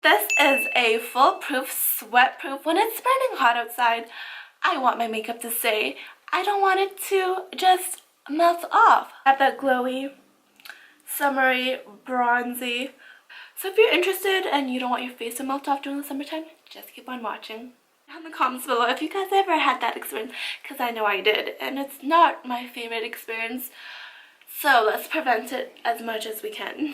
This is a foolproof, sweat-proof. When it's burning hot outside, I want my makeup to stay. I don't want it to just melt off. Got that glowy, summery, bronzy. So if you're interested and you don't want your face to melt off during the summertime, just keep on watching. In the comments below if you guys ever had that experience, because I know I did, and it's not my favorite experience. So let's prevent it as much as we can.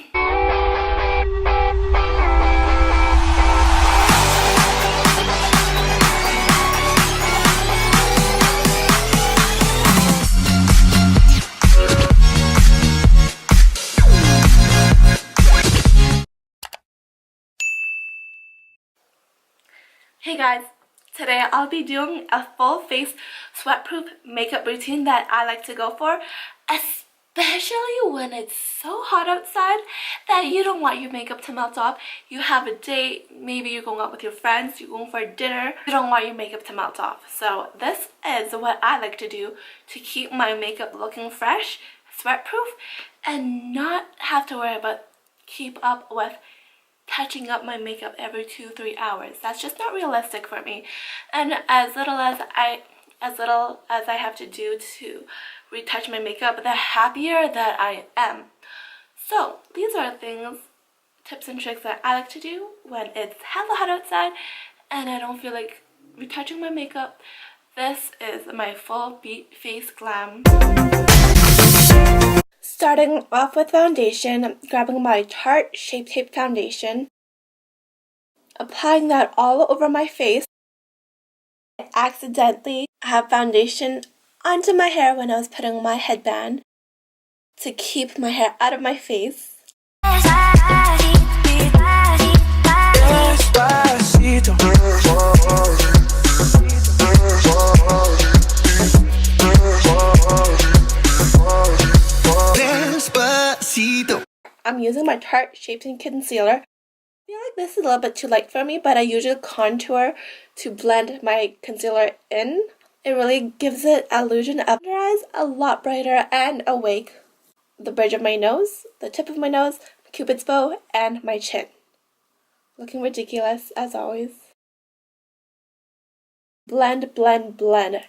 Hey guys, today I'll be doing a full face sweat-proof makeup routine that I like to go for, especially when it's so hot outside that you don't want your makeup to melt off. You have a date, maybe you're going out with your friends, you're going for dinner, you don't want your makeup to melt off. So this is what I like to do to keep my makeup looking fresh, sweat-proof, and not have to worry about keep up with touching up my makeup every 2-3 hours. That's just not realistic for me. And as little as I have to do to retouch my makeup, the happier that I am. So these are things, tips and tricks that I like to do when it's hella hot outside and I don't feel like retouching my makeup. This is my full face glam. Starting off with foundation, I'm grabbing my Tarte Shape Tape foundation, applying that all over my face. I accidentally have foundation onto my hair when I was putting on my headband to keep my hair out of my face. I'm using my Tarte Shape Tape Concealer. I feel like this is a little bit too light for me, but I usually contour to blend my concealer in. It really gives it an illusion of under eyes a lot brighter and awake. The bridge of my nose, the tip of my nose, Cupid's bow, and my chin. Looking ridiculous as always. Blend, blend, blend.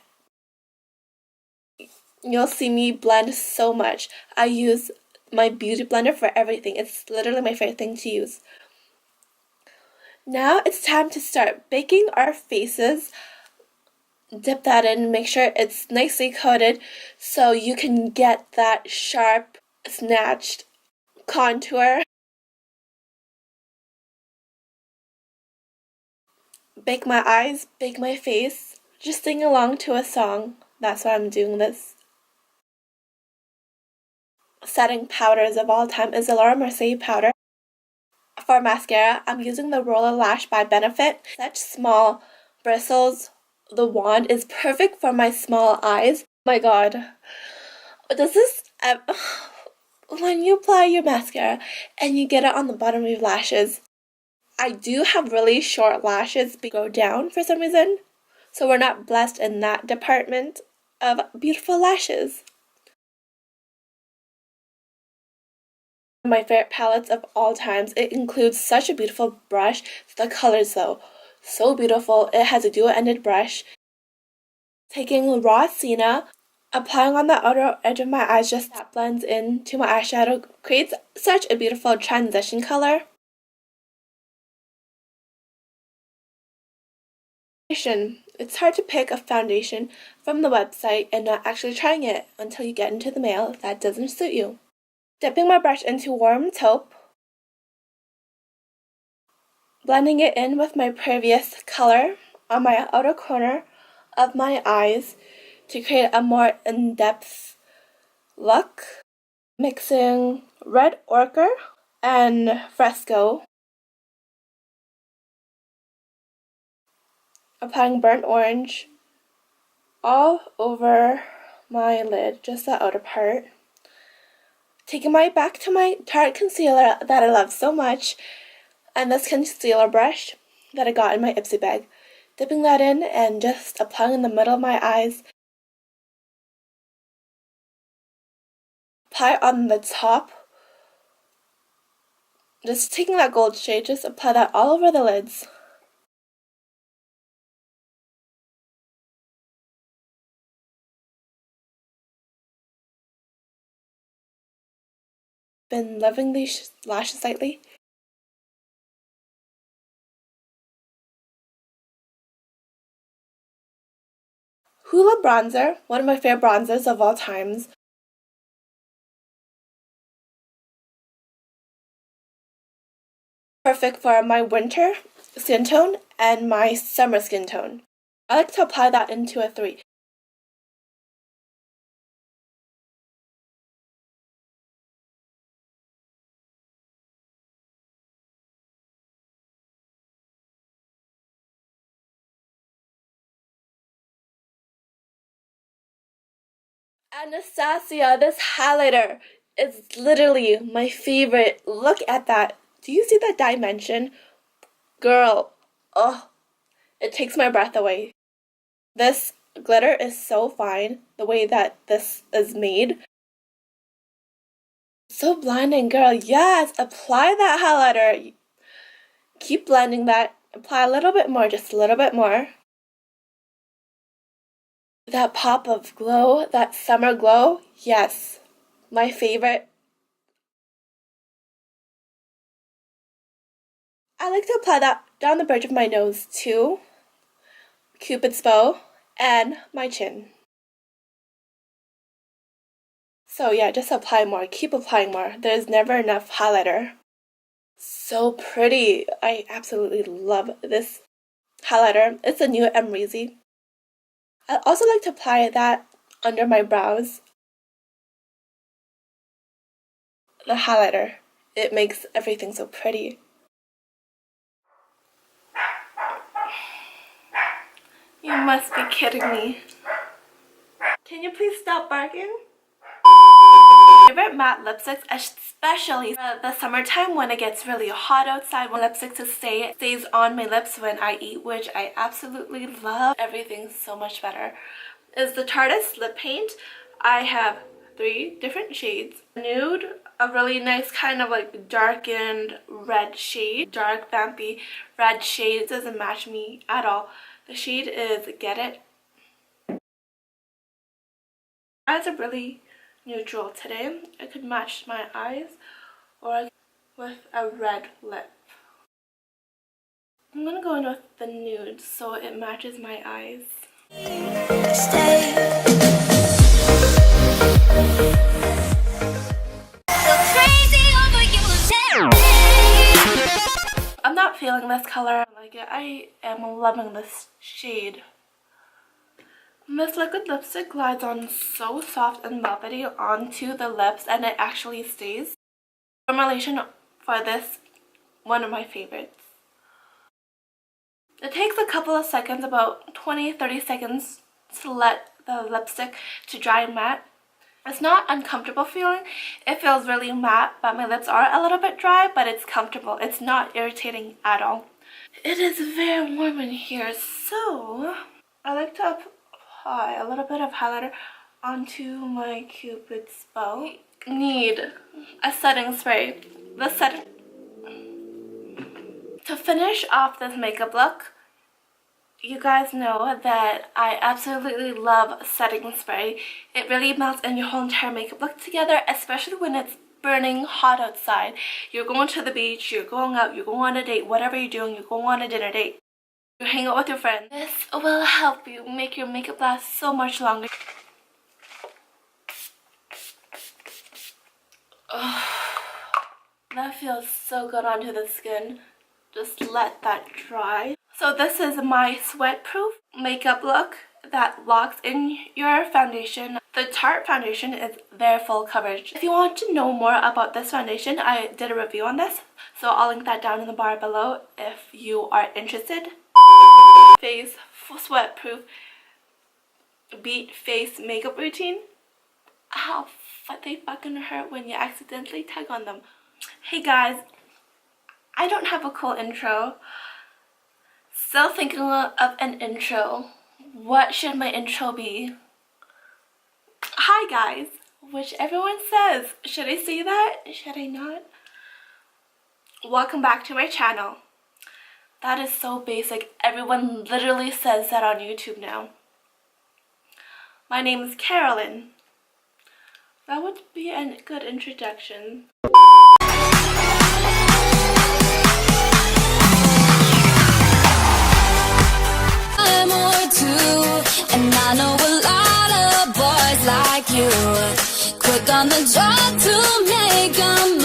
You'll see me blend so much. I use my beauty blender for everything. It's literally my favorite thing to use. Now it's time to start baking our faces. Dip that in, make sure it's nicely coated so you can get that sharp, snatched contour. Bake my eyes, bake my face. Just sing along to a song. That's why I'm doing this. Setting powders of all time is the Laura Mercier powder. For mascara, I'm using the Roller Lash by Benefit. Such small bristles. The wand is perfect for my small eyes. Oh my god. Does this... when you apply your mascara and you get it on the bottom of your lashes, I do have really short lashes but go down for some reason. So we're not blessed in that department of beautiful lashes. My favorite palettes of all times. It includes such a beautiful brush. The colors though, so beautiful. It has a dual-ended brush. Taking raw sienna, applying on the outer edge of my eyes, just that blends into my eyeshadow, creates such a beautiful transition color. It's hard to pick a foundation from the website and not actually trying it until you get into the mail if that doesn't suit you. Dipping my brush into warm taupe, blending it in with my previous color on my outer corner of my eyes to create a more in-depth look. Mixing red ochre and fresco. Applying burnt orange all over my lid, just the outer part. Taking my back to my Tarte concealer that I love so much, and this concealer brush that I got in my Ipsy bag. Dipping that in and just applying in the middle of my eyes. Apply on the top Just taking that gold shade, just apply that all over the lids. Been loving these lashes lately. Hoola bronzer, one of my favorite bronzers of all times. Perfect for my winter skin tone and my summer skin tone. I like to apply that into a 3. Anastasia, this highlighter is literally my favorite. Look at that. Do you see that dimension? Girl, oh, it takes my breath away. This glitter is so fine, the way that this is made. So blinding, girl. Yes, apply that highlighter. Keep blending that. Apply a little bit more, just a little bit more. That pop of glow, that summer glow, yes, my favorite. I like to apply that down the bridge of my nose too, Cupid's bow, and my chin. So yeah, just apply more, keep applying more. There's never enough highlighter. So pretty. I absolutely love this highlighter. It's a new Emreezy. I also like to apply that under my brows. The highlighter, it makes everything so pretty. You must be kidding me. Can you please stop barking? Favorite matte lipsticks, especially the summertime when it gets really hot outside. When lipstick to stays on my lips when I eat, which I absolutely love. Everything's so much better. Is the Tarteist lip paint. I have 3 different shades. Nude, a really nice kind of like darkened red shade. Dark vampy red shade. It doesn't match me at all. The shade is Get It. Eyes are really neutral today. I could match my eyes or with a red lip. I'm gonna go in with the nude so it matches my eyes. I'm not feeling this color. I like it. I am loving this shade. This liquid lipstick glides on so soft and velvety onto the lips and it actually stays. Formulation for this, one of my favorites. It takes a couple of seconds, about 20-30 seconds to let the lipstick to dry matte. It's not uncomfortable feeling. It feels really matte, but my lips are a little bit dry, but it's comfortable. It's not irritating at all. It is very warm in here, so I like to apply a little bit of highlighter onto my Cupid's bow. Need a setting spray. To finish off this makeup look, you guys know that I absolutely love setting spray. It really melts in your whole entire makeup look together, especially when it's burning hot outside. You're going to the beach, you're going out, you're going on a date, whatever you're doing, you're going on a dinner date. You hang out with your friends. This will help you make your makeup last so much longer. Oh, that feels so good onto the skin. Just let that dry. So this is my sweat-proof makeup look that locks in your foundation. The Tarte foundation is their full coverage. If you want to know more about this foundation, I did a review on this, so I'll link that down in the bar below if you are interested. Face sweat-proof beat face makeup routine. How they fucking hurt when you accidentally tug on them. Hey guys, I don't have a cool intro. Still thinking of an intro. What should my intro be? Hi guys, which everyone says. Should I say that? Should I not? welcome back to my channel. That is so basic. Everyone literally says that on YouTube now. My name is Carolyn. That would be a good introduction. I'm more too, and I know a lot of boys like you. Quick on the draw to make 'em